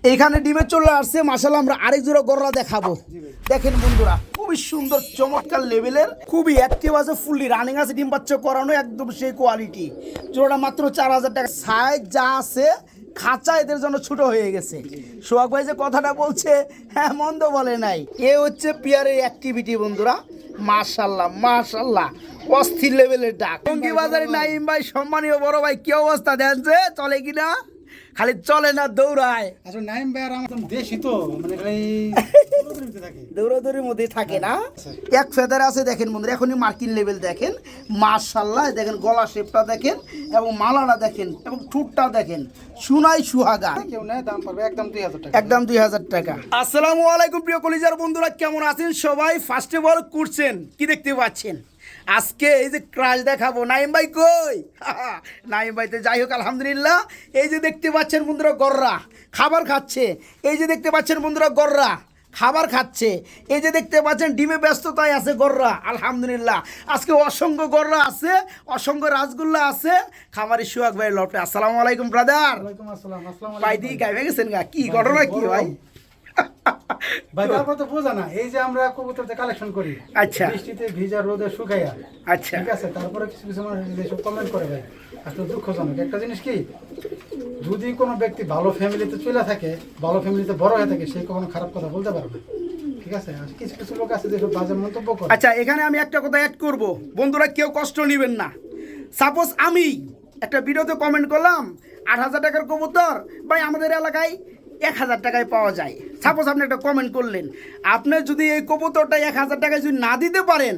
এইখানে ডিমে চলে আসছে মাশাআল্লাহ। আমরা আরেক জোড়া গররা দেখাবো। দেখেন বন্ধুরা, খুবই সুন্দর চমৎকার লেভেলের, খুবই অ্যাক্টিভ আছে, ফুললি রানিং আছে, ডিম বাচ্চা করানো একদম সেই কোয়ালিটি। জোড়াটা মাত্র 4000 টাকা। সাইজ যা আছে খাঁচা এদের জন্য ছোট হয়ে গেছে। সোহাগ ভাই যে কথাটা বলছে হ্যাঁ মন্দ বলে নাই। এ হচ্ছে পিয়ারের অ্যাক্টিভিটি বন্ধুরা। মাশাআল্লাহ মাশাআল্লাহ, অস্থির লেভেলের ডাক। টঙ্গী বাজারে নাইম ভাই সম্মানীয় বড় ভাই, কি অবস্থা দেন যে চলে কিনা? খালি চলে না, দৌড়ায়। আসলে নাইম ভাই আর আমার দেশি তো মানে দৌড়াদৌড়ির মধ্যে থাকে না। এক ফেদার আছে দেখেন বন্ধুরা, এখনই মার্কিন লেভেল দেখেন। মাশাআল্লাহ দেখেন, গলা শেপটা দেখেন এবং মালাটা দেখেন এবং ঠোঁটটা দেখেন, সুনাই সুহাগা। কেউ নেয় দাম পারবে একদম 2000 টাকা। একদম 2000 টাকা। আসসালামু আলাইকুম প্রিয় কলিজার বন্ধুরা, কেমন আছেন সবাই? ফার্স্ট অফ অল করছেন কি দেখতে পাচ্ছেন আজকে এই যে ক্রাশ দেখাবো। নাইম ভাই কই? নাইম ভাই তো যাই হোক আলহামদুলিল্লাহ। এই যে দেখতে পাচ্ছেন বন্ধুরা গররা খাবার খাচ্ছে, এই যে দেখতে পাচ্ছেন বন্ধুরা গররা খাবার খাচ্ছে, এই যে দেখতে পাচ্ছেন ডিমে ব্যস্ততায় আছে গররা। আলহামদুলিল্লাহ আজকে অসংখ্য গররা আছে, অসংখ্য রাসগোল্লা আছে। খামারি সোহাগ ভাই লটে। আসসালামু আলাইকুম ব্রাদার। ওয়ালাইকুম আসসালাম। আসসালামু ভাই আলাইকুম। দি গাইবে গেছেন গা, কি ঘটনা কি ভাই? ভাই তারপর তো বোঝা না, এই যে আমরা কবুতরতে কালেকশন করি, আচ্ছা বৃষ্টিতে ভিজা রোদে শুকাইয়া, আচ্ছা ঠিক আছে, তারপরে কিছু কিছু মানুষ এসব কমেন্ট করে ভাই, আসলে দুঃখজনক একটা জিনিস কি, যদি কোনো ব্যক্তি ভালো ফ্যামিলিতে চলে থাকে, ভালো ফ্যামিলিতে বড় হয়ে থাকে, সে কখনো খারাপ কথা বলতে পারবে না, ঠিক আছে। আর কিছু কিছু লোক আছে যেসব বাজে মন্তব্য করে। আচ্ছা, এখানে আমি একটা কথা অ্যাড করব, বন্ধুরা কেউ কষ্ট নেবেন না। সাপোজ আমি একটা ভিডিওতে কমেন্ট করলাম 8000 টাকার কবুতর ভাই আমাদের এলাকায় 1000 টাকায় পাওয়া যায়। সাপোজ আপনি একটা কমেন্ট করলেন, আপনি যদি এই কবুতরটা 1000 টাকায় যদি না দিতে পারেন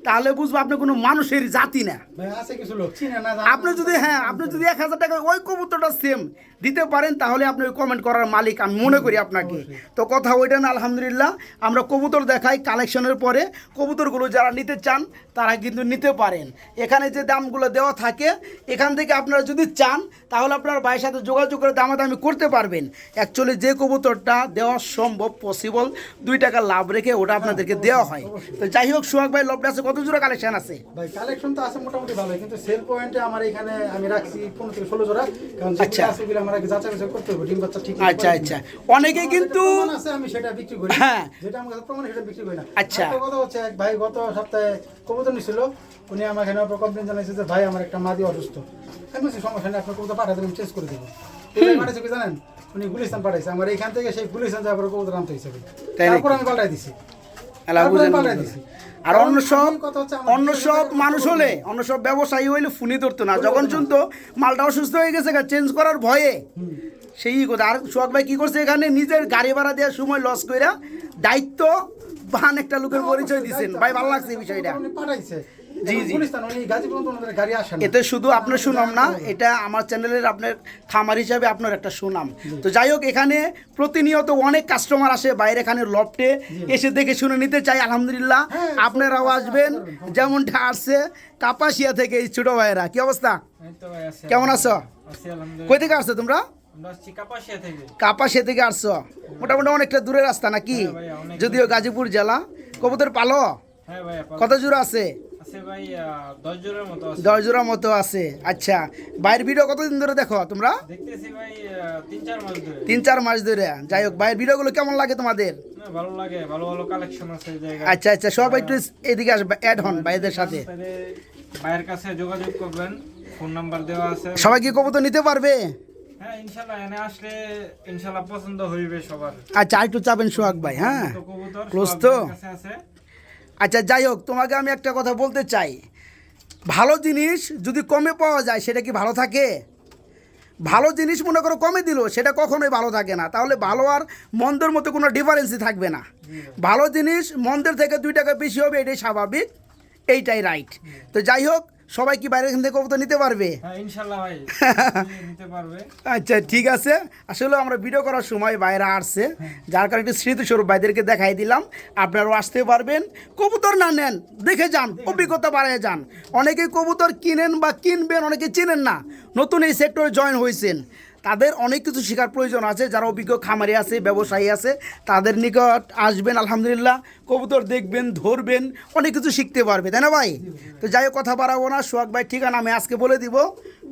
তাহলে বুঝবো আপনি কোনো মানুষের জাতি না। ভাই আছে কিছু লোক চিনে না, আপনি যদি আপনি যদি 1000 টাকায় ওই কবুতরটা সেম দিতে পারেন তাহলে আপনি ওই কমেন্ট করার মালিক আমি মনে করি আপনাকে। তো কথা ওইটা না, আলহামদুলিল্লাহ আমরা কবুতর দেখাই কালেকশনের পরে। কবুতরগুলো যারা নিতে চান তারা কিন্তু নিতে পারেন। এখানে যে দামগুলো দেওয়া থাকে এখান থেকে আপনারা যদি চান তাহলে আপনার ভাইয়ের সাথে যোগাযোগ করে দামাদামি করতে পারবেন। অ্যাকচুয়ালি যে কবুতরটা দেওয়া সম্ভব পসিবল 2 টাকা লাভ রেখে ওটা আপনাদেরকে দেওয়া হয়। তো যাই হোক সোহাগ ভাই লবটা আছে, কত জোড়া কালেকশন আছে? ভাই কালেকশন তো আছে মোটামুটি ভালো, কিন্তু সেল পয়েন্টে আমার এখানে আমি রাখছি 15 থেকে 16 জোড়া, কারণ আচ্ছা। যেটা আছে আমার আগে যাচাই বাছাই করতে হবে, ডিম বাচ্চা ঠিক আচ্ছা আচ্ছা, অনেকে কিন্তু আছে আমি সেটা বিক্রি করি, হ্যাঁ যেটা আমার কাছে প্রমাণ সেটা বিক্রি করি না। আচ্ছা। একটা কথা হচ্ছে, এক ভাই গত সপ্তাহে কবুতর নিছিল, উনি আমাকে এখানে কমপ্লেন জানাইছে যে ভাই আমার একটা মাদি অসুস্থ। আমি বলছি সমস্যা নেই, আপনার কবুতর পাঠাতে আমি চেঞ্জ করে দেবো। পাঠাইছে কি জানেন, উনি গুলিস্তান পাঠাইছে, আমার এইখান থেকে সেই গুলিস্তান যাওয়ার কবুতর আনতে হিসেবে, তারপর আমি পাল্টাই দিছি, পাল্টাই দিছি। আর অন্য সব মানুষ হলে, অন্য সব ব্যবসায়ী হইলে ফোনই ধরতো না, যখন শুনতো মালটা অসুস্থ হয়ে গেছে চেঞ্জ করার ভয়ে সেই কথা। আর সোহাগ ভাই কি করছে, এখানে নিজের গাড়ি ভাড়া দেওয়ার সময় লস কইরা দায়িত্ব বান একটা লোকের পরিচয় দিচ্ছেন ভাই, ভালো লাগছে এই বিষয়টা। পাঠাইছে জি জি, গাড়ি আসে না। এতে শুধু আপনার সুনাম না, এটা আমার চ্যানেলের আপনার খামার হিসাবে আপনার একটা সুনাম। তো যাই হোক, এখানে প্রতিনিয়ত অনেক কাস্টমার আসে বাইরে, এখানে লফটে এসে দেখে শুনে নিতে চাই। আলহামদুলিল্লাহ আপনারাও আসবেন, যেমনটা আসছে কাপাসিয়া থেকে এই ছোট ভাইয়েরা। কি অবস্থা, কেমন আছো? কই থেকে আসছো তোমরা? কাপাসিয়া থেকে আসছো, মোটামুটি অনেকটা দূরের রাস্তা নাকি? যদিও গাজীপুর জেলা। কবুতর পালো? কত জোড়া আছে? 10 জোড়া মতো আছে। আচ্ছা, বাইরের ভিডিও কতদিন ধরে দেখো তোমরা? 3-4 মাস ধরে। যাই হোক, বাইরের ভিডিওগুলো কেমন লাগে তোমাদের? ভালো লাগে, ভালো ভালো কালেকশন আছে জায়গা। আচ্ছা আচ্ছা, সব একটু এদিকে আসবে, অ্যাড হন ভাইদের সাথে। ভাইয়ের কাছে যোগাযোগ করবেন, ফোন নাম্বার দেওয়া আছে। সবাই কি কবুতর নিতে পারবে? হ্যাঁ ইনশাআল্লাহ, এনে আসলে ইনশাআল্লাহ পছন্দ হইবে সবার। আচ্ছা, একটু চাবেন সোহাগ ভাই। হ্যাঁ কবুতর ক্লোজ সবার তো। কাছে আছে। আচ্ছা যাই হোক, তোমাকে আমি একটা কথা বলতে চাই, ভালো জিনিস যদি কমে পাওয়া যায় সেটা কি ভালো থাকে? ভালো জিনিস মনে করো কমে দিল, সেটা কখনোই ভালো থাকে না। তাহলে ভালো আর মন্দের মতো কোনো ডিফারেন্সই থাকবে না। ভালো জিনিস মন্দের থেকে 2 টাকা বেশি হবে, এটাই স্বাভাবিক, এইটাই রাইট। তো যাই হোক, সবাই কি বাইরে এখান থেকে কবুতর নিতে পারবে? হ্যাঁ ইনশাআল্লাহ ভাই নিতে পারবে। আচ্ছা ঠিক আছে। আসলে আমরা ভিডিও করার সময় বাইরে আসছে, যার কারণে একটু স্মৃতিস্বরূপ ভাইদেরকে দেখাই দিলাম। আপনারাও আসতে পারবেন, কবুতর না নেন দেখে যান, অভিজ্ঞতা বাড়ায় যান। অনেকেই কবুতর কিনেন বা কিনবেন, অনেকে চিনেন না, নতুন এই সেক্টরে জয়েন হয়েছেন, তাদের অনেক কিছু শেখার প্রয়োজন আছে। যারা অভিজ্ঞ খামারি আছে, ব্যবসায়ী আছে, তাদের নিকট আসবেন, আলহামদুলিল্লাহ কবুতর দেখবেন, ধরবেন, অনেক কিছু শিখতে পারবে, তাই না ভাই? তো যাই হোক, কথা বাড়াবো না। সোহাগ ভাই ঠিকানা আমি আজকে বলে দিব,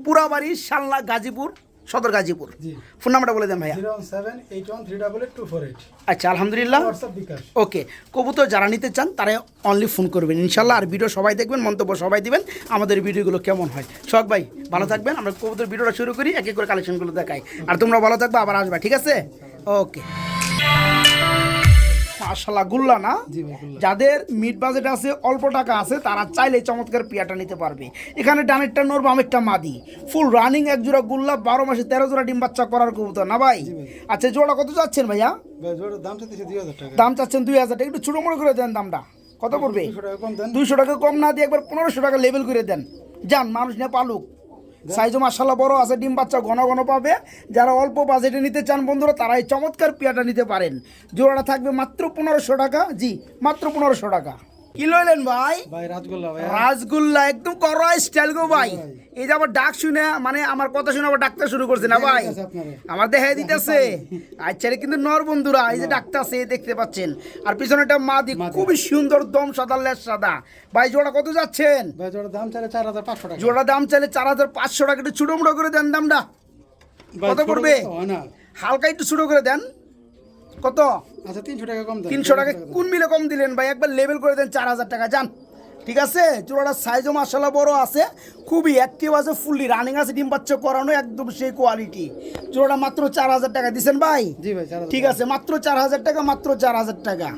পুরাবাড়ি, শালনা, গাজীপুর সদর গাজীপুর। জি। ফোন নাম্বারটা বলে দেন ভাইয়া। 01781388248। আচ্ছা, আলহামদুলিল্লাহ। হোয়াটসঅ্যাপ বিকাশ। ওকে, কবুতর যারা নিতে চান তারা অনলি ফোন করবেন ইনশাল্লাহ। আর ভিডিও সবাই দেখবেন, মন্তব্য সবাই দিবেন আমাদের ভিডিওগুলো কেমন হয়। সোহাগ ভাই ভালো থাকবেন, আমরা কবুতর ভিডিওটা শুরু করি, এক এক করে কালেকশনগুলো দেখাই। আর তোমরা ভালো থাকবে, আবার আসবে, ঠিক আছে? ওকে। মাশাআল্লাহ, গুল্লা না? জি ভাই, গুল্লা। যাদের মিড বাজেট আছে, অল্প টাকা আছে, তারা চাইলে চমৎকার পিয়াটা নিতে পারবে। এখানে ডানেরটা নর, বামেরটা মাদি, ফুল রানিং এক জোড়া গুল্লা, 12 মাসে 13 জোড়া ডিম বাচ্চা করার কবুতর না ভাই? জি ভাই। আচ্ছা, জোড়া কত যাচ্ছেন ভাইয়া? ভাই জোড়ার দাম চাইতেছে 2000 টাকা। দাম চাচ্ছেন 2000 টাকা, একটু ছোটো মোটো করে দেন দামটা। কত পড়বে? 200 টাকা কম দেন। 200 টাকা কম না দিয়ে একবার 1500 টাকা লেভেল করে দেন। যান, মানুষ নিয়ে পালুক। সাইজও মাশাআল্লাহ বড় আছে, ডিম বাচ্চা ঘন ঘন পাবে। যারা অল্প বাজেটে নিতে চান বন্ধুরা, তারা এই চমৎকার পিয়াটা নিতে পারেন। জোড়াটা থাকবে মাত্র 1500 টাকা। জি, মাত্র 1500 টাকা। কি লইলেন ভাই? ভাই রাজগোল্লা ভাই। রাসগুল্লা, একদম করো স্টাইল গো ভাই। ভাই। এই যে আবার ডাক শুনে, মানে আমার কথা শুনে আবার ডাকতে শুরু করছে না ভাই? দেখাই দিতেছে আপনারে। আমার দেখাই দিতেছে। আচ্ছা, এটা কিন্তু নর বন্ধুরা, এই যে ডাকতেছে দেখতে পাচ্ছেন। আর পিছনে একটা মাদি, মাদি। খুবই সুন্দর, দম সাদা, লেজ সাদা। ভাই জোড়া কত যাচ্ছেন? ভাই জোড়ার দাম চাইলে 4500 টাকা। জোড়া দাম চাইলে 4500 টাকা। একটু ছোটো মোটো করে দেন দামটা। ভাই, কত ছোট পড়বে? তো হয় না। হালকা একটু ছোটো করে দেন। কত? আচ্ছা 300 টাকা কম দেন। 300 টাকা কোন মিলে কম দিলেন ভাই? একবার লেভেল করে দেন 4000 টাকা। যান, ঠিক আছে? জোড়াটার সাইজও মাশাআল্লাহ বড় আছে, খুবই অ্যাক্টিভ আছে, ফুললি রানিং আছে, ডিম বাচ্চা করানো, একদম সেই কোয়ালিটি। জোড়াটা মাত্র 4000 টাকা দিচ্ছেন ভাই? জি ভাই 4000 ঠিক আছে, মাত্র 4000 টাকা, মাত্র 4000 টাকা।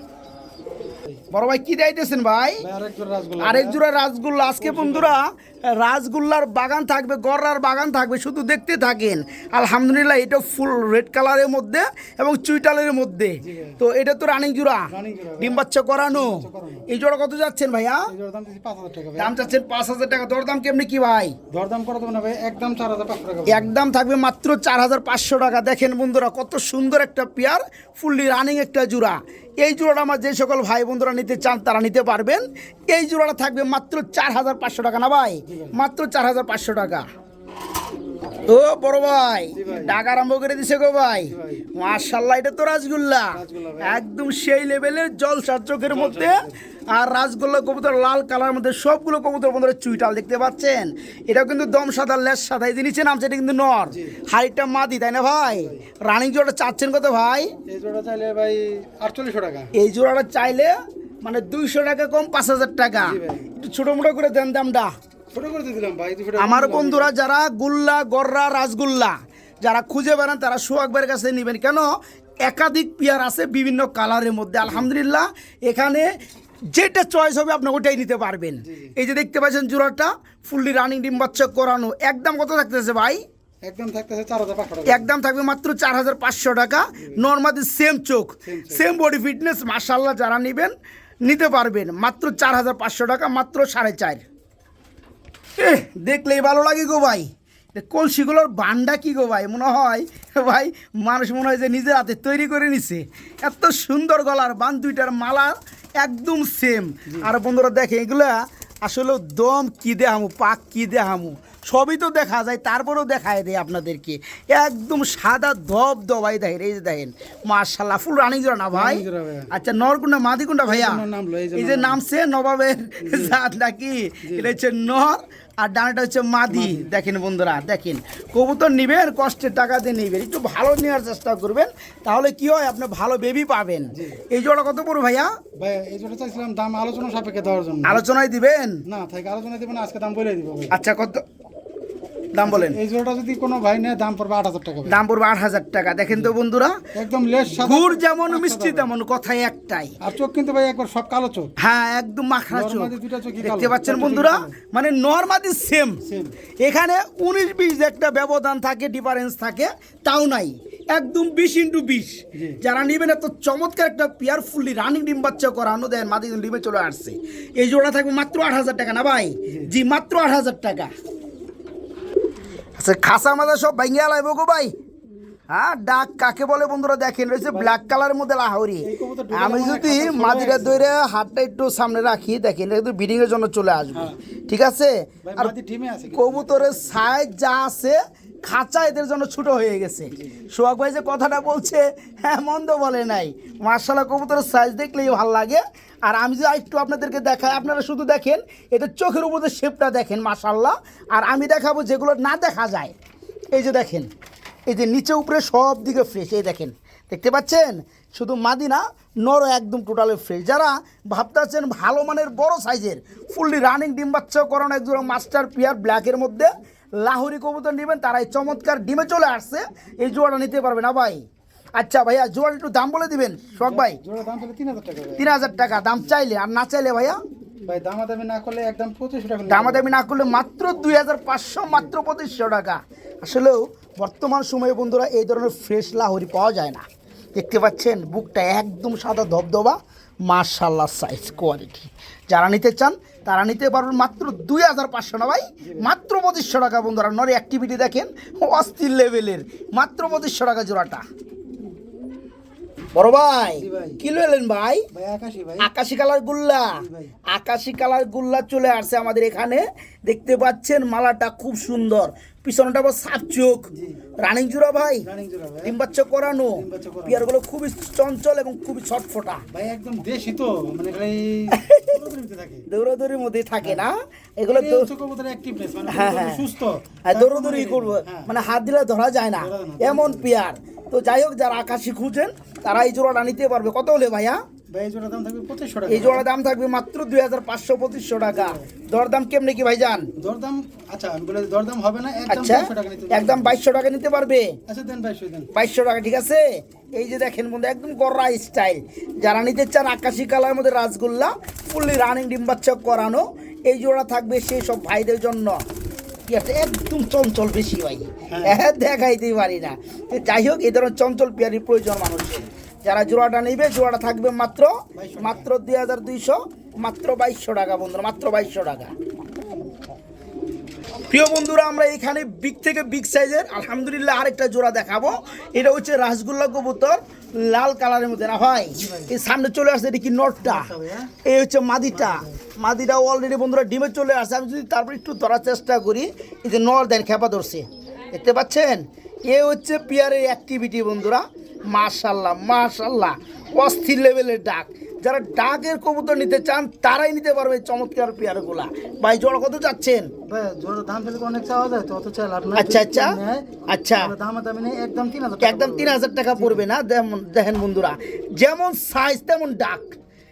বড় ভাই কি দিতেছেন ভাই? ভাই আরেক জোড়া রাজগোল্লা। আরেক জোড়া রাসগুল্লা। আজকে বন্ধুরা রাসগুল্লার বাগান থাকবে, গররার বাগান থাকবে, শুধু দেখতে থাকেন। আলহামদুলিল্লাহ, এটা ফুল রেড কালারের মধ্যে এবং চুইটালের মধ্যে। তো এটা তো রানিং জোড়া, রানিং জোড়া ভাই। ডিম বাচ্চা করানো। করানো। এই জোড়া কত যাচ্ছেন ভাইয়া? এই জোড়ার দাম দিচ্ছি 5000 টাকা ভাই। দাম চাচ্ছেন 5000 টাকা। দরদাম কেমনি কি ভাই? দরদাম করে দেবো না ভাই, একদম 4500 টাকা ভাই। একদম থাকবে মাত্র 4500 টাকা। দেখেন বন্ধুরা, কত সুন্দর একটা পেয়ার, ফুললি রানিং একটা জোড়া। এই জোড়াটা আমার যে সকল ভাই বন্ধুরা নিতে চান তারা নিতে পারবেন। এই জোড়াটা থাকবে মাত্র 4500 টাকা না ভাই? মাত্র 4500 টাকা। ও বড় ভাই, ডাক আরম্ভ করে দিছে গো ভাই। ভাই। মাশাআল্লাহ, এটা তো রাসগুল্লা, রাসগোল্লা ভাই। একদম সেই লেভেলের জলসার চোখের মধ্যে। আর রাসগোল্লা কবুতর লাল কালার মধ্যে, সবগুলো কবুতর বন্ধুরা চুইটাল দেখতে পাচ্ছেন। এটাও কিন্তু দম সাদা, লেজ সাদা। এই যে নিচে নামছে, এটা কিন্তু নর, হাইটটা মাদি, তাই না ভাই? রানিং জোড়াটা চাচ্ছেন কত ভাই? এই জোড়া চাইলে ভাই 4800 টাকা। এই জোড়াটা চাইলে মানে 200 টাকা কম, 5000 টাকা। জি ভাই। একটু ছোটো মোটো করে দেন দামটা। ছোট করে দিয়ে দিলাম ভাই 200 টাকা। আমার বন্ধুরা যারা গুল্লা, গররা, রাসগুল্লা যারা খুঁজে বেড়ান, তারা সোহাগ ভাইয়ের কাছে নেবেন। কেন? একাধিক পেয়ার আছে বিভিন্ন কালারের মধ্যে। আলহামদুলিল্লাহ, এখানে যেটা চয়েস হবে আপনি ওটাই নিতে পারবেন। এই যে দেখতে পাচ্ছেন জোড়াটা, ফুললি রানিং, ডিম বাচ্চা করানো। একদম কত থাকতেছে ভাই? একদম থাকতেছে 4500 টাকা। একদম থাকবে মাত্র 4500 টাকা। নর্মালি সেম চোখ, সেম বডি ফিটনেস, মাশাআল্লাহ। যারা নেবেন নিতে পারবেন মাত্র 4500 টাকা, মাত্র 4.5। দেখলেই ভালো লাগে গো ভাই। কলসিগুলোর বান্ডা কি গো ভাই, মনে হয় ভাই মানুষ মনে হয় যে নিজের হাতে তৈরি করে নিছে। এত সুন্দর গলার বান, দুইটার মালা একদম সেম। আর বন্ধুরা দেখে, এগুলা আসলে দম কি দেহামু, পাক কি দেহামু, সবই তো দেখা যায়, তারপরেও দেখায় দেয় আপনাদেরকে। একদম সাদা ধব ধবাই দেখেন। এই যে দেখেন, মাশাআল্লাহ, ফুল রানিং জোড়া না ভাই? রানিং জোড়া ভাই। আচ্ছা, নরকুন্ডা মাদি কোনটা ভাইয়া? এই জন্য নামলো, এই জন্য এই যে নামছে নবাবের জাত নাকি? এটা হচ্ছে নর, আর ডানাটা হচ্ছে মাদি। দেখেন বন্ধুরা, দেখেন কবুতর নিবেন, কষ্টের টাকা দিয়ে নিবেন, একটু ভালো নেওয়ার চেষ্টা করবেন, তাহলে কি হয় আপনি ভালো বেবি পাবেন। এই জোড়া কত পড়বে ভাইয়া? ভাই এই জোড়া চাইছিলাম দাম আলোচনা সাপেক্ষে দেওয়ার জন্য। আলোচনায় দিবেন? না থাকে, আলোচনা দিবেন, আজকে দাম বলে দিব ভাই। আচ্ছা, কত দাম বলেন? এই জোড়াটা যদি কোনো ভাই নেয় দাম পড়বে 8000 টাকা ভাই। দাম পড়বে 8000 টাকা। দেখেন তো বন্ধুরা, একদম লেস সাদা, গুড় যেমন পাঁচটা মিষ্টি দাম। তেমন, কথাই একটাই। আর চোখ কিন্তু ভাই একবার সব কালো চোখ। হ্যাঁ, একদম মাখরা চোখ। নরমাদি দুইটা চোখই দেখতে কালো। পাচ্ছেন দুটো বন্ধুরা, চোখই কালো। মানে নরমাদি সেম। Same। এখানে 19-20 একটা ব্যবধান থাকে, ডিফারেন্স থাকে, তাও নাই। একদম 20x20। যারা নেবেন, এত চমৎকার একটা পেয়ার, ফুললি রানিং, ডিম বাচ্চা করানো, দেন মাদি ডিমে চলে আসছে। এই জোড়া থাকবে মাত্র 8000 টাকা না ভাই? জি, মাত্র 8000 টাকা। আচ্ছা, খাসা মাজা সব ভাঙ্গিয়া লাইব গো ভাই। হ্যাঁ, ডাক কাকে বলে বন্ধুরা দেখেন, রয়েছে ব্ল্যাক কালারের মধ্যে লাহোরি। এই কবুতর ঢুকে আমি আমার যদি খাঁচা চলে মাদিটা আসছে। ধরে হাতটা একটু সামনে রাখি, দেখেন একটু ব্রিডিং এর জন্য চলে আসবে, ঠিক আছে? ভাই আর মাদি ডিমে আছে কিন্তু। কবুতরের সাইজ যা আছে, খাঁচা এদের জন্য ছোট হয়ে গেছে। সোহাগ ভাই যে কথাটা বলছে, হ্যাঁ মন্দ বলে নাই। মার্শাল্লাহ, কবুতরের সাইজ দেখলেই ভালো লাগে। আর আমি যে একটু আপনাদেরকে দেখাই, আপনারা শুধু দেখেন, এটা চোখের উপর শেপটা দেখেন, মাশাআল্লাহ। আর আমি দেখাবো যেগুলো না দেখা যায়। এই যে দেখেন, এই যে নিচে উপরে সব দিকে ফ্রেশ, এই দেখেন দেখতে পাচ্ছেন, শুধু মাদি না নরও একদম টোটালি ফ্রেশ। যারা ভাবতেছেন ভালো মানের বড় সাইজের ফুললি রানিং ডিম বাচ্চা করানো একজোড়া মাস্টার পিয়ার ব্ল্যাকের মধ্যে লাহোরি কবুতর নেবেন, তারা এই চমৎকার ডিমে চলে আসছে, এই জোড়াটা নিতে পারবে না ভাই। আচ্ছা ভাইয়া জোড়াটা একটু দাম বলে দিবেন সোহাগ ভাই। জোড়া দাম চলে 3000 টাকা ভাই। 3000 টাকা দাম চাইলে, আর না চাইলে ভাইয়া ভাই দামাদামি না করলে একদম 2500 টাকা। দামাদামি না করলে মাত্র 2500, মাত্র 2500 টাকা। আসলেও বর্তমান সময়ে বন্ধুরা এই ধরনের ফ্রেশ লাহোরি পাওয়া যায় না। দেখতে পাচ্ছেন বুকটা একদম সাদা ধবধবা, মাশাআল্লাহ সাইজ কোয়ালিটি। যারা নিতে চান তারা নিতে পারবেন মাত্র 2500 না ভাই, মাত্র 2500 টাকা বন্ধুরা। নরে অ্যাক্টিভিটি দেখেন অস্থির লেভেলের, মাত্র 2500 টাকা জোড়াটা। বড় ভাই জি ভাই। কি লইলেন ভাই? ভাই আকাশী ভাই। আকাশি কালার গুল্লা, জি ভাই। আকাশি কালার গুল্লা চলে আসছে আমাদের এখানে। দেখতে পাচ্ছেন মালাটা খুব সুন্দর, পিছনটা আবার সাপ চোখ, জি। রানিং জোড়া ভাই, রানিং জোড়া ভাই। ডিম বাচ্চা করানো, ডিম বাচ্চা করানো। পিয়ারগুলো খুবই চঞ্চল এবং খুবই ছটফটা, ভাই একদম দেশি তো, মানে খালি দৌড়াদৌড়িতে থাকে। দৌড়াদৌড়ির মধ্যে থাকে না এগুলো। এই হচ্ছে কবুতরের অ্যাক্টিভনেস, মানে হ্যাঁ, কবুতর হ্যাঁ। সুস্থ। আর দৌড়াদৌড়ি করবো, হ্যাঁ। মানে হাত দিলে ধরা যায় না ধরা যায় না। এমন পেয়ার। তো যাই হোক, যারা আকাশি খুঁজেন তারা এই জোড়াটা নিতে পারবে। কত হলে ভাইয়া? ভাই এই জোড়া দাম থাকবে 2500 টাকা। এই জোড়ার দাম থাকবে মাত্র 2500-2500 টাকা। দরদাম কেমনে কি ভাইজান? দরদাম, আচ্ছা আমি বলে দরদাম হবে না, একদম আচ্ছা 2200 টাকা নিতে হবে। একদম 2200 টাকা নিতে পারবে। আচ্ছা দেন 2200 দেন। 2200 টাকা ঠিক আছে। এই যে দেখেন বন্ধু একদম গররা স্টাইল, যারা নিতে চান আকাশি কালারের মধ্যে রাসগোল্লা ফুললি রানিং ডিম বাচ্চা করানো, এই জোড়া থাকবে সেই সব ভাইদের জন্য। কি একটা একদম চঞ্চল বেশি ভাই, হ্যাঁ দেখাইতেই পারি না। তো যাই হোক, এই ধরনের চঞ্চল পেয়ারির প্রয়োজন মানুষের। যারা জোড়াটা নেবে জোড়াটা থাকবে মাত্র 2200, মাত্র 2200 টাকা বন্ধুরা, মাত্র 2200 টাকা। প্রিয় বন্ধুরা, আমরা এখানে বিগ থেকে বিগ সাইজের আলহামদুলিল্লাহ আরেকটা জোড়া দেখাবো। এটা হচ্ছে রাসগোল্লা কবুতর, লাল কালারের মধ্যে না ভাই। এই সামনে চলে আসছে, এটা কি নটটা, এই হচ্ছে মাদিটা। মাদিটা অলরেডি বন্ধুরা ডিমে চলে আসছে। আমি যদি তারপর একটু ধরার চেষ্টা করি, এই যে নর দেন খেপা ধরছে, দেখতে পাচ্ছেন। এ হচ্ছে পিয়ারের অ্যাক্টিভিটি বন্ধুরা, মাশাল্লাহ মাশাল্লাহ, অস্থির লেভেলের ডাক। যারা ডাকের কবুতর নিতে চান তারাই নিতে পারবে এই চমৎকার পেয়ারগুলা। ভাই জোড়া কত যাচ্ছেন? ভাই জোড়া দাম ফেলে অনেক চাওয়া যায়, তো অত চাল আপনার। আচ্ছা আচ্ছা আচ্ছা, দামাদামি নেই, একদম 3000 টাকা। একদম 3000 টাকা পড়বে না। দেখেন বন্ধুরা, যেমন সাইজ তেমন ডাক,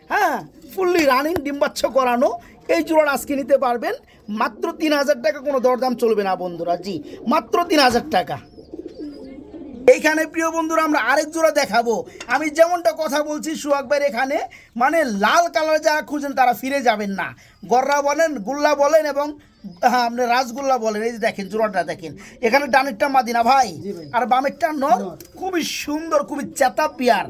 হ্যাঁ ফুললি রানিং ডিম বাচ্চা করানো। এই জোড়া আজকে নিতে পারবেন মাত্র 3000 টাকা, কোনো দরদাম চলবে না বন্ধুরা। জি মাত্র 3000 টাকা। এইখানে প্রিয় বন্ধুরা আমরা আরেক জোড়া দেখাবো। আমি যেমনটা কথা বলছি সোহাগ ভাইয়ের এখানে, মানে লাল কালার যারা খুঁজেন তারা ফিরে যাবেন না। গররা বলেন, গুল্লা বলেন এবং হ্যাঁ আপনি রাসগোল্লা বলেন। এই যে দেখেন জোড়াটা দেখেন, এখানে ডানেরটা মাদিনা ভাই, আর বামেরটা নর। খুবই সুন্দর, খুবই চেতা পিয়ার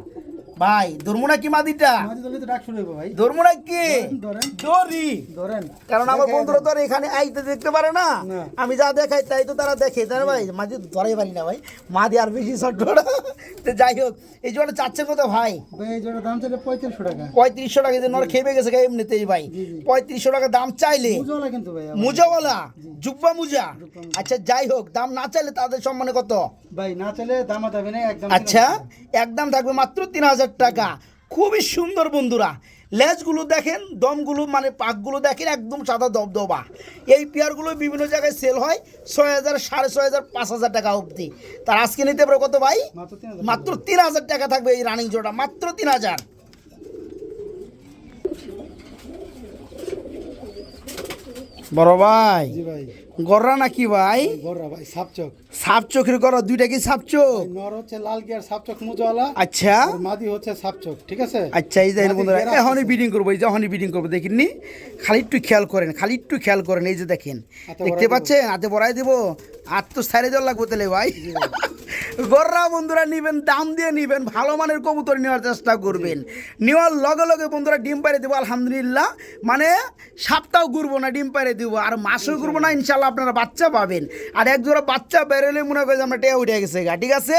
ভাই। ধর্মনা কি মাদিটা? মাঝে দলে তো ডাক শুরু হবে ভাই। ধর্মনা কি ধরেন। দড়ি, ধরেন। কারণ আমার বন্ধুরা তো আর এখানে আইতে দেখতে পারে না। না। আমি যা দেখাই তাই তো তারা দেখে, তাই না ভাই? মাঝে ধরাই পারি না ভাই, মাদি আর বেশি শর্ট। তো যাই হোক, এই জন্য চাচ্ছেন কত ভাই? ভাই এই জোড়া দাম চলে 3500 টাকা। 3500 টাকা। যে নর খেয়ে গেছে এমনিতেই ভাই, 3500 টাকা দাম চাইলে। বুঝলা কিন্তু ভাই আমার। মুজাওয়ালা, জুব্বা মুজা। আচ্ছা যাই হোক, দাম না চাইলে তাদের সম্মানে কত? ভাই না চলে দামাদামি নেই, একদম। আচ্ছা একদম থাকবে মাত্র 3000 টাকা। খুবই সুন্দর বন্ধুরা, লেজগুলো দেখেন, দমগুলো মানে পাকগুলো দেখেন একদম সাদা দবদবা। এই পেয়ারগুলো বিভিন্ন জায়গায় সেল হয় 6000, 6500, 5000 টাকা অবধি। তার আজকে নিতে পারো কত ভাই? মাত্র 3000। মাত্র 3000 টাকা থাকবে এই রানিং জোড়া, মাত্র 3000। বড় ভাই জি ভাই। গররা নাকি ভাই? গররা ভাই সাপচক। সাপ চোখের গররা, দুইটা কি সাপ চোখ? নর হচ্ছে লাল গিয়ার সাপচক মুজওয়ালা, আচ্ছা আর মাদি হচ্ছে সাপচক, ঠিক আছে? আচ্ছা, এই যে বন্ধুরা এখনই বিডিং করবো, এই যে এখনই বিডিং করবো, দেখিনি? খালি একটু খেয়াল করেন, খালি একটু খেয়াল করেন। এই যে দেখেন, দেখতে পাচ্ছেন? হাতে বড়াই দেবো, আর তো সাইডে দেওয়ার লাগবে তাহলে ভাই। গররা বন্ধুরা নিবেন, দাম দিয়ে নিবেন, ভালো মানের কবুতর নেওয়ার চেষ্টা করবেন। নেওয়ার লগে লগে বন্ধুরা ডিম পাড়ে দেবো আলহামদুলিল্লাহ। মানে সপ্তাহ ঘুরবো না, ডিম পাড়ে দেবো, আর মাসও ঘুরবো না, ইনশাল্লাহ আপনারা বাচ্চা পাবেন। আর এক জোড়া বাচ্চা বেরোলে মনে করে আমরা টেয়া উঠে গেছে গা, ঠিক আছে?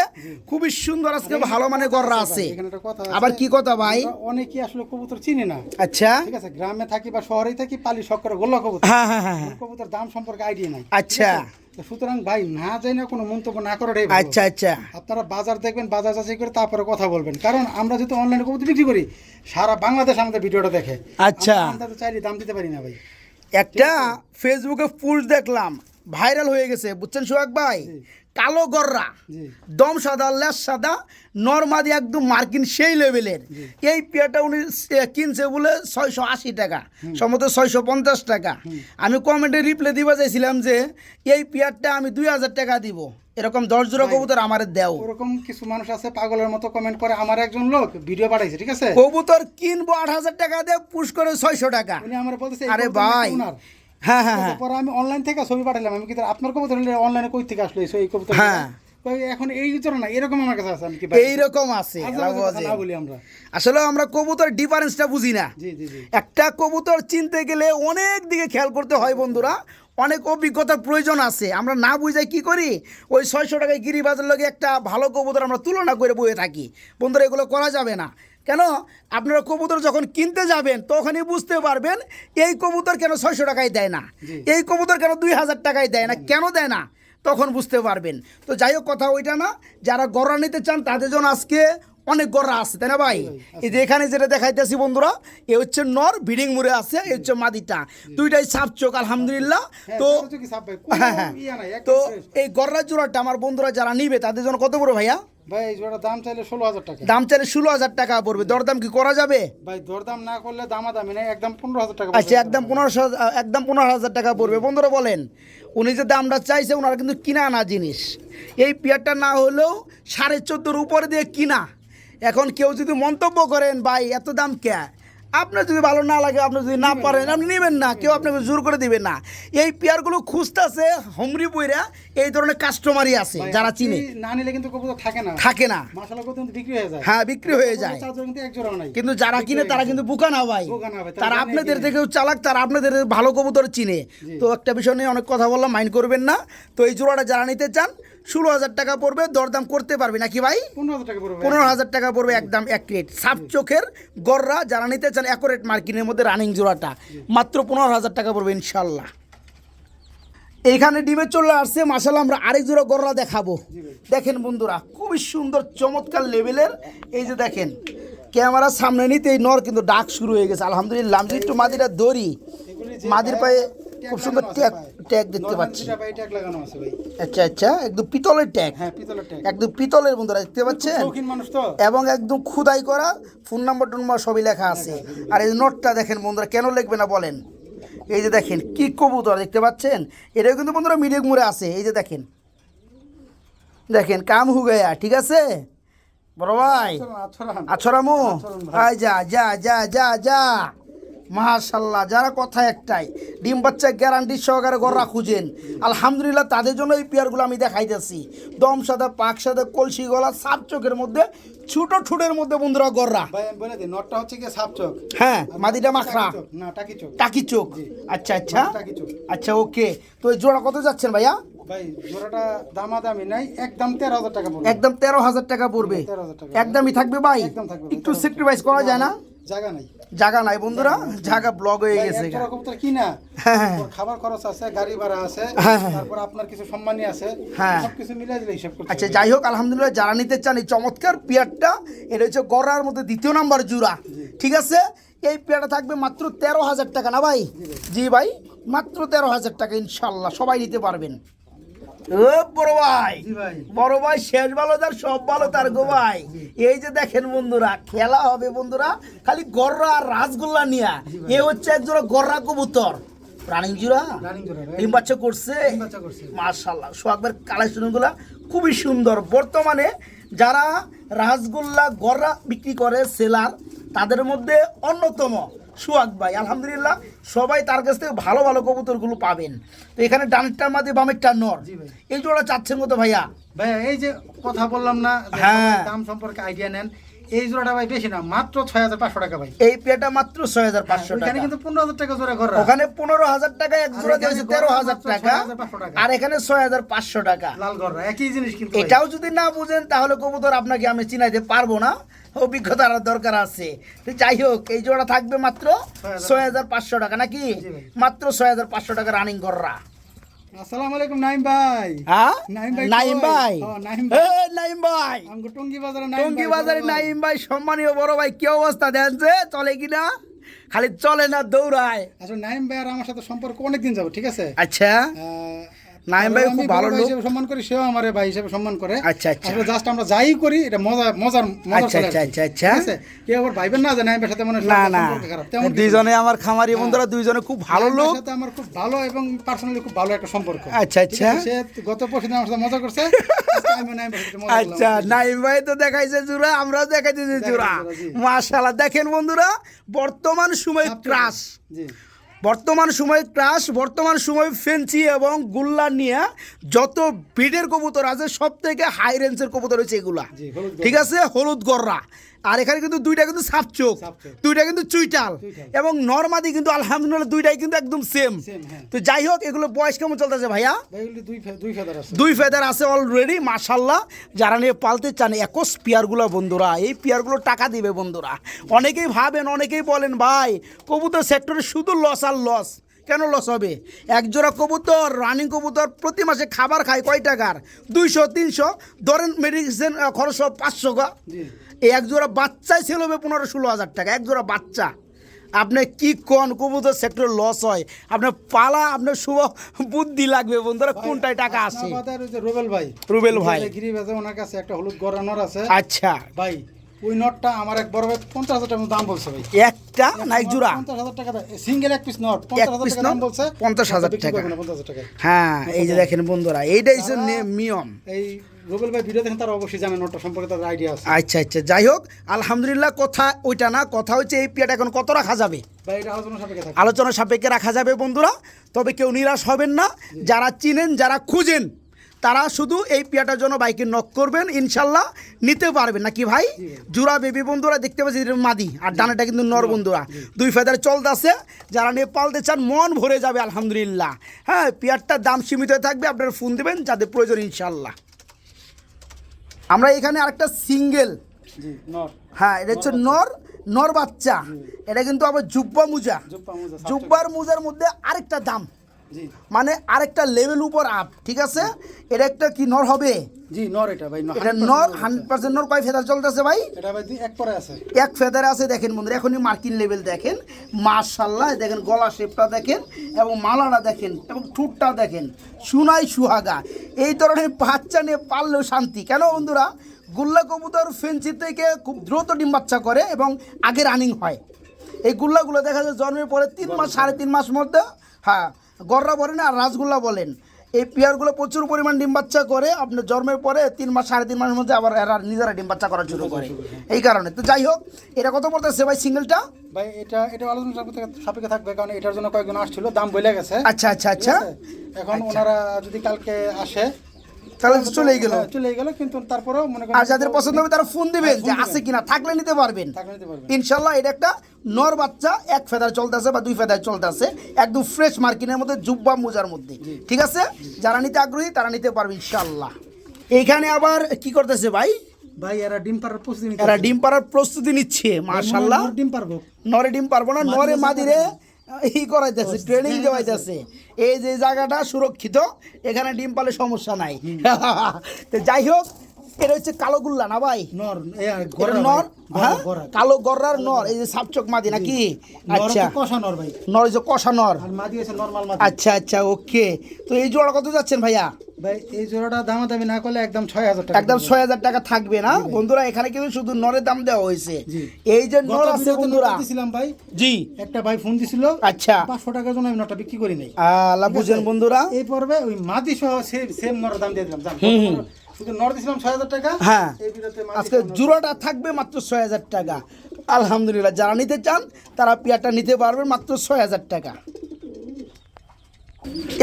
খুবই সুন্দর আজকে ভালো মানের গররা আছে। এখানে একটা কথা আছে, আবার কি কথা ভাই? অনেকেই আসলে কবুতর চিনে না, আচ্ছা ঠিক আছে? গ্রামে থাকি বা শহরেই থাকি, পালি শখ করে গোল্লা কবুতর, হ্যাঁ হ্যাঁ হ্যাঁ হ্যাঁ। কবুতর দাম সম্পর্কে আইডিয়া নাই। আচ্ছা তো সুতরাং ভাই না যাই না কোনো মন্তব্য না করে আচ্ছা আচ্ছা আপনারা বাজার দেখবেন, বাজার যাচাই করে তারপরে কথা বলবেন। কারণ আমরা যেহেতু অনলাইনে কবুতর বিক্রি করি, সারা বাংলাদেশ আমাদের ভিডিওটা দেখে। আচ্ছা। আমরা তো চাইলে দাম দিতে পারি না ভাই। একটা ফেসবুকে পোস্ট দেখলাম, ভাইরাল হয়ে গেছে, বুঝছেন সোহাগ ভাই? কালো গররা, জি দম সাদা, লেস সাদা, নরমাদি একদম মার্কিন সেই লেভেলের। এই পেয়ারটা উনি কিনছে বলে 680 টাকা, সম্ভবত 650 টাকা। আমি কমেন্টে রিপ্লাই দিবা চাইছিলাম যে এই পেয়ারটা আমি 2000 টাকা দিব, এরকম 10 জোড়া কবুতর আমার দেও। ওরকম কিছু মানুষ আছে পাগলের মতো কমেন্ট করে। আমার একজন লোক ভিডিও পাঠাইছে, ঠিক আছে, কবুতর কিনবো 8000 টাকা দিয়ে, পুশ করে 600 টাকা। উনি আমার বলতেছে আরে ভাই, হ্যাঁ হ্যাঁ হ্যাঁ, পরে আমি অনলাইন থেকে ছবি পাঠালাম। আমি কিন্তু আপনার কবুতর অনলাইনে কই থেকে আসলো এই কবুতর? হ্যাঁ। এখন এই জোড়া না, এরকম আমার কাছে আছে। আমি কি এইরকম আছে। না বলি আমরা, আসলে আমরা কবুতর ডিফারেন্সটা বুঝি না। জি জি জি একটা কবুতর চিনতে গেলে অনেক দিকে খেয়াল করতে হয় বন্ধুরা, অনেক অভিজ্ঞতার প্রয়োজন আছে। আমরা না বুঝাই কি করি, ওই 600 টাকায় গিরিবাজের লগে একটা ভালো কবুতর আমরা তুলনা করে বয়ে থাকি। বন্ধুরা, এগুলো করা যাবে না। কেন, আপনারা কবুতর যখন কিনতে যাবেন তখনই বুঝতে পারবেন এই কবুতর কেন 600 টাকায় দেয় না, এই কবুতর কেন 2000 টাকায় দেয় না, কেন দেয় না, তখন বুঝতে পারবেন। তো যাই হোক, কথা ওইটা না। যারা গড়া নিতে চান তাদের জন্য আজকে অনেক গড়া আছে, তাই না ভাই? এই যে এখানে যেটা দেখাইতেছি বন্ধুরা, এ হচ্ছে নর, ভিডিং মুড়ে আছে, এই হচ্ছে মাদিটা, দুইটাই সাপ চোখ আলহামদুলিল্লাহ। তো হ্যাঁ হ্যাঁ, তো এই গড়া জোড়াটা আমার বন্ধুরা যারা নিবে তাদের জন্য কত পড়বে ভাইয়া? ভাই এই জোড়া দাম চাইলে 16,000 টাকা। দাম চাইলে 16,000 টাকা পড়বে, দরদাম কি করা যাবে? ভাই দরদাম না করলে দামাদামি নাই, একদম 15,000 টাকা। আচ্ছা, একদম 15,000 টাকা পড়বে। বন্ধুরা বলেন, উনি যে দামটা চাইছে ওনারা কিন্তু কিনা আনা জিনিস। এই পেয়ারটা না হলেও 14.5 উপরে দিয়ে কিনা। এখন কেউ যদি মন্তব্য করেন ভাই এত দাম কে, আপনার যদি ভালো না লাগে, আপনি যদি না পারেন, আপনি নেবেন না, কেউ আপনাকে জোর করে দিবে না। এই পেয়ারগুলো খুঁজতেছে হমরি বইরা এই ধরনের কাস্টমারই আছে যারা চিনে। না নিলে কিন্তু কবুতর থাকে না, থাকে না, মাশাআল্লাহ কবুতর কিন্তু বিক্রি হয়ে যায়। হ্যাঁ বিক্রি হয়ে যায়, চার্জার কিন্তু এক জোড়াও নাই। কিন্তু যারা কিনে তারা কিন্তু বোকা না ভাই, বোকা না ভাই, তারা আপনাদের থেকেও চালাক, তারা আপনাদের ভালো কবুতর চিনে। তো একটা বিষয় নিয়ে অনেক কথা বললাম, মাইন্ড করবেন না। তো এই জোড়াটা যারা নিতে চান 16,000 টাকা পড়বে, দরদাম করতে পারবে নাকি ভাই? 15,000 টাকা পড়বে। 15,000 টাকা পড়বে একদম এক রেট। সাপ চোখের গররা যারা নিতে চান অ্যাকোরেট মার্কিনের মধ্যে রানিং জোড়াটা মাত্র 15,000 টাকা পড়বে ইনশাল্লাহ। এইখানে ডিমে চলে আসছে মাশাআল্লাহ, আমরা আরেক জোড়া গররা দেখাবো। দেখেন বন্ধুরা, খুবই সুন্দর চমৎকার লেভেলের। এই যে দেখেন, ক্যামেরার সামনে নিতে এই নর কিন্তু ডাক শুরু হয়ে গেছে আলহামদুলিল্লাহ। আমি একটু মাদিটা ধরি, মাদির পায়ে খুব সুন্দর ট্যাগ দেখতে পাচ্ছি। ভাই ট্যাগ লাগানো আছে ভাই। আচ্ছা আচ্ছা, একদম পিতলের ট্যাগ। হ্যাঁ পিতলের ট্যাগ, একদম পিতলের বন্ধুরা দেখতে পাচ্ছেন, শৌখিন মানুষ তো, এবং একদম খুদাই করা, ফোন নাম্বার টুম্বার সবই লেখা আছে। আর এই নোটটা দেখেন বন্ধুরা, কেন লিখবে না বলেন? এই যে দেখেন কি কবুতর দেখতে পাচ্ছেন, এটাও কিন্তু বন্ধুরা মিডিয়াম মুড়ে আছে। এই যে দেখেন, দেখেন কাম হু গয়া, ঠিক আছে বড় ভাই? আছরামু, আয় যা যা যা যা যা, মাশাআল্লাহ। যারা কথা একটাই, ডিম বাচ্চা গ্যারান্টি সহকারে গররা খুঁজেন আলহামদুলিল্লাহ, তাদের জন্য এই পেয়ারগুলো আমি দেখাইতেছি। দম সাদা, পাক সাদা, কলসি গলা, সাপ চোখের মধ্যে, ছোট ঠোঁটের মধ্যে বন্ধুরা গররা। ভাই আমি বলে দিই, নটটা হচ্ছে কি সাপ চোখ, হ্যাঁ মাদিটা মাখরা, না টাকি চোখ, টাকি চোখ। আচ্ছা আচ্ছা টাকি চোখ। আচ্ছা ওকে। তো এই জোড়া কত যাচ্ছেন ভাইয়া? ভাই জোড়াটা দামাদামি নাই, একদম 13,000 টাকা পড়বে। একদম 13,000 টাকা পড়বে, 13,000 টাকা একদমই থাকবে ভাই? একদম থাকবে। একটু স্যাক্রিফাইস করা যায় না? জায়গা নাই, জায়গা নাই বন্ধুরা, জায়গা ব্লক হয়ে গেছে। এক জোড়া কবুতর কিনা, হ্যাঁ ওর খাবার খরচ আছে, গাড়ি ভাড়া আছে, তারপর আপনার কিছু সম্মানী আছে, হ্যাঁ। সবকিছু মিলাই দিলে হিসাব করতে আচ্ছা হবে। যাই হোক আলহামদুলিল্লাহ, যারা নিতে চান এই চমৎকার পেয়ারটা, এটা হচ্ছে গড়ার মধ্যে 2য় নাম্বার জোড়া, ঠিক আছে? এই পেয়ারটা থাকবে মাত্র 13,000 টাকা না ভাই? জি ভাই, মাত্র 13,000 টাকা ইনশাল্লাহ, সবাই নিতে পারবেন। ও বড় ভাই, জি ভাই। বড় ভাই শেষ ভালো তার সব ভালো তার গো ভাই। এই যে দেখেন বন্ধুরা, খেলা হবে বন্ধুরা খালি গররা আর রাসগোল্লা নিয়া। এ হচ্ছে এক জোড়া গররা কবুতর, রানিং জোড়া, রানিং জোড়া, ডিম বাচ্চা করছে ডিম বাচ্চা করছে। মাশাআল্লাহ। সোহাগের কালেকশনগুলো খুবই সুন্দর। বর্তমানে যারা রাসগোল্লা গররা বিক্রি করে সেলার, তাদের মধ্যে অন্যতম সোহাগ ভাই আলহামদুলিল্লাহ। সবাই তার কাছ থেকে ভালো ভালো কবুতরগুলো পাবেন। তো এখানে ডানটার মাঝে বামেরটা নর। এই জোড়া চাচ্ছেন কত ভাইয়া? ভাইয়া এই যে কথা বললাম না, যে হ্যাঁ। দাম সম্পর্কে আইডিয়া নেন, এই জোড়াটা ভাই বেশি না, মাত্র 6,500 টাকা ভাই। এই পেয়ারটা মাত্র 6,500 ওখানে টাকা। কিন্তু 15,000 টাকা জোড়া ঘর, ওখানে 15,000 টাকা এক জোড়া দিয়েছে, 13,000 টাকা। 6,500 টাকা। আর এখানে 6,500 টাকা। লাল ঘর একই জিনিস কিন্তু ভাই। এটাও যদি না বুঝেন তাহলে কবুতর আপনাকে আমি চিনাইতে পারবো না, অভিজ্ঞতার দরকার আছে। তো যাই হোক, এই জোড়া থাকবে মাত্র 6,500 টাকা নাকি? মাত্র 6,500 টাকা রানিং গররা। আসসালামু আলাইকুম নাইম ভাই। হ্যাঁ নাইম ভাই নাইম কই? ভাই, ও, নাইম ভাই। নাইম ভাই, আমগো টঙ্গী বাজারে নাইম টঙ্গী ভাই, বাজারে বড় ভাই। নাইম ভাই, সম্মানীয় বড় ভাই, কি অবস্থা দেন যে? চলে কিনা? খালি চলে না, দৌড়ায়। আসলে নাইম ভাই আর আমার সাথে সম্পর্ক অনেকদিন যাবে, ঠিক আছে? আচ্ছা নাইম ভাই আমি খুব বড় ভালো ভাই লোক। হিসেবে সম্মান করি, সেও আমারে ভাই হিসেবে সম্মান করে। আচ্ছা, আচ্ছা। আসলে জাস্ট আমরা যাই করি এটা মজার আচ্ছা, চলে আর কি। আচ্ছা, আচ্ছা। ঠিক আছে? কেউ আবার ভাইবেন না যে নাইমের সাথে মনে হয় না সবার না, সম্পর্ক খারাপ, তেমন কিছু না। দুইজনে আমার খামারি বন্ধুরা, দুইজনে খুব ভালো নাইমের লোক। সাথে আমার খুব ভালো এবং পার্সোনালি খুব ভালো একটা সম্পর্ক। আচ্ছা, ঠিক আচ্ছা। আছে? সে গত পরশুদিন আমার সাথে মজা করছে, আজকে আমি নাইমের সাথে মজা করলাম। আচ্ছা, নাইম ভাই তো দেখাইছে জোড়া, আমরাও দেখাইতেছি জোড়া। জি। মাশাআল্লাহ, দেখেন বন্ধুরা, বর্তমান সময় ক্রাশ, জি বর্তমান সময় ফেন্সি এবং গুল্লা নিয়ে যত ব্রিডের কবুতর আছে সব থেকে হাই রেঞ্জের কবুতর হচ্ছে এগুলা। জি, হলুদ ঠিক আছে, হলুদ গররা। আর এখানে কিন্তু দুইটা কিন্তু সাপচোক, সাপচোক। দুইটা কিন্তু চুইটাল, চুইটাল। এবং নরমাদি কিন্তু আলহামদুলিল্লাহ দুইটাই কিন্তু একদম সেম। Same, হ্যাঁ। তো যাই হোক, এগুলো বয়স কেমন চলতেছে ভাইয়া? ভাই এগুলি দুই ফেদার আছে। দুই ফেদার আছে অলরেডি, মাশাল্লাহ। যারা নিয়ে পালতে চান একস পেয়ারগুলো বন্ধুরা, এই পেয়ারগুলো টাকা দিবে বন্ধুরা। অনেকেই ভাবেন, অনেকেই বলেন ভাই কবুতর সেক্টরে শুধু লস আর লস। কেন লস হবে? একজোড়া কবুতর, রানিং কবুতর প্রতি মাসে খাবার খায় কয় টাকার? 200-300, ধরেন মেডিসিন খরচ 500 গা। জি এই একজোড়া বাচ্চাই ছিল 15-16 হাজার টাকা, একজোড়া বাচ্চা। আপনি কি কোন কবুতর সেক্টর লস হয়? আপনার পালা, আপনার শুভ বুদ্ধি লাগবে বন্ধুরা, কোনটায় টাকা আসে। আমাদের ওই যে রুবেল ভাই, রুবেল ভাই। গিরিবাজে ওনার কাছে একটা হলুদ গড়া নর আছে। আচ্ছা, ভাই ওই নটটা আমার এক বড় ভাই 50,000 টাকা দাম বলছে ভাই। একটা না এক জোড়া? 50,000 টাকা সিঙ্গেল এক পিস নট 50,000 piece টাকা দাম নট, বলছে। 50,000 বিক্রি টাকা। করবে না 50,000 টাকা। হ্যাঁ, এই যে দেখেন বন্ধুরা, এইটাই হচ্ছে নিয়ম। এই রুবেল ভাই ভিডিও দেখেন, তারা অবশ্যই জানে নটটা সম্পর্কে তাদের আইডিয়া আছে। আচ্ছা, আচ্ছা, যাই হোক, আলহামদুলিল্লাহ। কথা ওইটা না, কথা হচ্ছে এই পিয়াটা এখন কত রাখা যাবে? ভাই এটা আলোচনা সাপেক্ষে থাকে। আলোচনা সাপেক্ষে রাখা যাবে বন্ধুরা। তবে কেউ নিরাশ হবেন না, যারা চিনেন, যারা খুঁজেন, তারা শুধু এই পিয়াটার জন্য বাইকে নক করবেন, ইনশাল্লাহ নিতে পারবেন। নাকি ভাই? জোড়া বেবি বন্ধুরা দেখতে পাচ্ছি, এটা মাদি, আর ডানাটা কিন্তু নর বন্ধুরা। দুই ফেদার চলতেছে, যারা নিয়ে পালতে চান মন ভরে যাবে আলহামদুলিল্লাহ। হ্যাঁ, পিয়ারটার দাম সীমিত থাকবে, আপনারা ফোন দেবেন যাদের প্রয়োজন ইনশাল্লাহ। আমরা এখানে আরেকটা সিঙ্গেল, জি নট হ্যাঁ, এটা হচ্ছে নর বাচ্চা। এটা কিন্তু আবার জুব্বা মুজা, জুব্বা মুজা, জুব্বার মুজার মধ্যে আরেকটা দাম, জি মানে আরেকটা লেভেল উপর আপ। ঠিক আছে, এটা একটা কি নর হবে? জি নর এটা ভাই এটা নর, 100% নর। কয় ফেদার চলতেছে ভাই? এটা ভাই এক পরে আছে। এক ফেদারে আছে। দেখেন বন্ধুরা, এখনই মার্কিন লেভেল দেখেন, মাশাল্লাহ। দেখেন গলা শেপটা দেখেন, এবং মালাটা দেখেন, এবং ঠোঁটটা দেখেন, সুনাই সুহাগা। এই ধরনের বাচ্চা নিয়ে পাললেও শান্তি। কেন বন্ধুরা? গুল্লা কবুতর ফেন্সি থেকে খুব দ্রুত ডিম বাচ্চা করে এবং আগে রানিং হয়। এই গুল্লাগুলো দেখা যায় জন্মের পরে 3 মাস 3.5 মাস মধ্যে, হ্যাঁ, গররা বলেন আর রাজগুল্লা বলেন, এই পেয়ারগুলো প্রচুর পরিমাণ ডিম বাচ্চা করে। আপনার জন্মের পরে 3 মাস 3.5 মাসের মধ্যে আবার এরা নিজেরা ডিম বাচ্চা করা শুরু করে। এই কারণে তো যাই হোক, এটা কত পড়তেছে ভাই সিঙ্গেলটা? ভাই এটা আলোচনা সাপেক্ষে থাকবে, কারণ এটার জন্য কয়েকজন আসছিল, দাম বলে গেছে। আচ্ছা, আচ্ছা, আচ্ছা। ঠিক আছে? এখন ওনারা যদি কালকে আসে তাহলে তো চলেই গেল। হ্যাঁ, চলেই গেল, কিন্তু তারপরেও মনে করেন আর যাদের পছন্দ হবে তারা ফোন দিবেন যে আছে কিনা, থাকলে নিতে পারবেন থাকলে নিতে পারবেন। ইনশাল্লাহ। এটা একটা নর বাচ্চা, এক ফেদার চলতেছে বা 2 ফেদার চলতেছে, একদম ফ্রেশ মার্কিনের মধ্যে, জুব্বা মোজার মধ্যে। ঠিক আছে, যারা নিতে আগ্রহী তারা নিতে পারবে ইনশাল্লাহ। এইখানে আবার কি করতেছে ভাই? ভাই এরা ডিম পাড়ার প্রস্তুতি নিতে এরা ডিম পাড়ার প্রস্তুতি নিচ্ছে, মাশাল্লাহ। নর ডিম পারবো। নরে ডিম পারবো না, নরে মাদিরে ই করাইতেছে, ট্রেনিং দেওয়াইতেছে। এই যে জায়গাটা সুরক্ষিত, এখানে ডিম পালে সমস্যা নাই। তো যাই হোক, এটা হচ্ছে কালো গুল্লা না ভাই? নর এটা নর, হ্যাঁ, কালো গররার নর। এই যে সাপচক মাদি নাকি? আচ্ছা, কষা নর ভাই, নর এই যে কষা নর। আর মাদি আছে নরমাল মাদি। আচ্ছা, আচ্ছা, ওকে। তো এই জোড়া কত যাচ্ছেন ভাইয়া? ভাই এই জোড়াটা দামাদামি না করলে একদম 6,000 টাকা। একদম 6,000 টাকা থাকবে না বন্ধুরা? এখানে কিন্তু শুধু নরের দাম দেওয়া হয়েছে। জি। এই যে নর গত আছে ভিডিওতে বন্ধুরা, নট দিছিলাম ভাই, জি, একটা ভাই ফোন দিছিল, আচ্ছা, 500 টাকার জন্য আমি নটটা বিক্রি করি নাই। আল্লাহ বুঝেন বন্ধুরা। এই পর্বে ওই মাদি সহ সেম নর দাম দিয়ে দিলাম। শুধু নর দিছিলাম 6,000 টাকা। হ্যাঁ, এই ভিডিওতে আজকে জোড়াটা থাকবে মাত্র 6,000 টাকা। আলহামদুলিল্লাহ, যারা নিতে চান তারা পেয়ারটা নিতে পারবেন মাত্র 6,000 টাকা।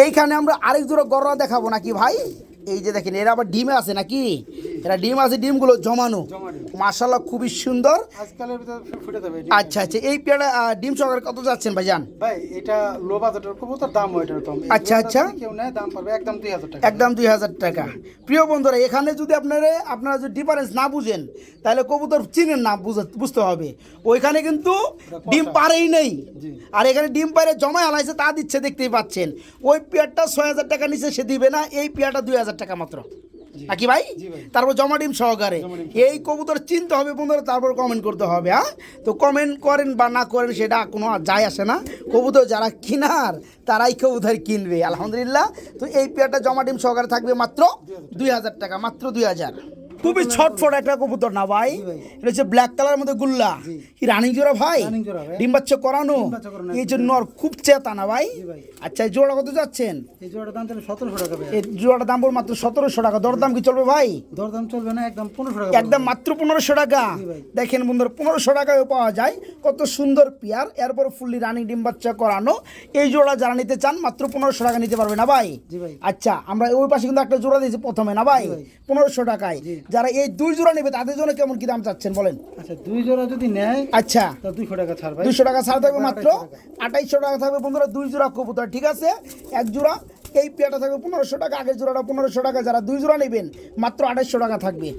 এইখানে আমরা আরেক জোড়া গররা দেখাবো নাকি ভাই? এই যে দেখেন, এরা আবার ডিমে আছে নাকি? এরা ডিম আছে, ডিমগুলো জমানো, মাশাআল্লাহ খুবই সুন্দর। আজকালের ভিতরে ফুটে যাবে। আচ্ছা, আচ্ছা, এই পেয়ারটা ডিম সহকারে কত যাচ্ছেন ভাইজান? ভাই এটা লো বাজেটের কবুতর, দাম ওইটার কম। আচ্ছা, আচ্ছা, কেউ নেয় দাম পাবে একদম 2,000 টাকা। একদম 2,000 টাকা। প্রিয় বন্ধুরা, এখানে যদি আপনারা যদি ডিফারেন্স না বুঝেন, তাহলে কবুতর চিনেন না, বুঝতে হবে। ওইখানে কিন্তু ডিম পারেই নেই, আর এখানে ডিম পারে জমায় হালাইছে, তা দিচ্ছে, দেখতেই পাচ্ছেন। ওই পেয়ারটা 6,000 টাকা নিচে সে দিবে না, এই পেয়ারটা 2,000 টাকা মাত্র। নাকি ভাই? জি ভাই। তারপর জমা ডিম সহকারে জমা ডিম এই কবুতর চিনতে হবে বন্ধুরা, তারপর কমেন্ট করতে হবে। হ্যাঁ, তো কমেন্ট করেন বা না করেন সেটা কোনো যায় আসে না, কবুতর যারা কিনার তারাই কবুতর কিনবে আলহামদুলিল্লাহ। তো এই পেয়ারটা জমা ডিম সহকারে থাকবে মাত্র 2000 টাকা, মাত্র 2000। খুবই ছটফট একটা কবুতর না ভাই? জি ভাই। এটা হচ্ছে ব্ল্যাক কালার মধ্যে গুল্লা, জি। কি রানিং জোড়া ভাই? রানিং জোড়া ভাই। ডিম বাচ্চা করানো, ডিম বাচ্চা করানো এই জন্য আর খুব চেতা না ভাই? জি ভাই। আচ্ছা, এই জোড়া কত যাচ্ছেন? এই জোড়াটার দাম তাহলে 1700 টাকা ভাই। এই জোড়াটার দাম পড়বে মাত্র 1700 টাকা। দরদাম কি চলবে ভাই? দরদাম চলবে না, একদম 1500 টাকা। একদম মাত্র 1500 টাকা। জি ভাই। দেখেন বন্ধুরা, 1500 টাকায় পাওয়া যায় কত সুন্দর পেয়ার, এরপর ফুললি রানিং ডিম বাচ্চা করানো। এই জোড়া যারা নিতে চান মাত্র 1500 টাকা নিতে পারবে না ভাই? জি ভাই। আচ্ছা, আমরা ওই পাশে কিন্তু একটা জোড়া দিয়েছি প্রথমে না ভাই? জি ভাই। 1500 টাকায়। জি। যারা এই 2 জোড়া নেবে তাদের জন্য কেমন কি দাম চাচ্ছেন বলেন? আচ্ছা, 2 জোড়া যদি নেয় আচ্ছা, তা 200 টাকা ছাড় ভাই। 200 টাকা ছাড় থাকবে মাত্র 2800 2800 টাকা থাকবে বন্ধুরা 2 জোড়া কবুতর। ঠিক আছে, এক জোড়া এই পেয়ারটা থাকবে 1500 টাকা, আগের জোড়াটা 1500 টাকা। যারা 2 জোড়া নেবেন মাত্র 2800 টাকা থাকবে।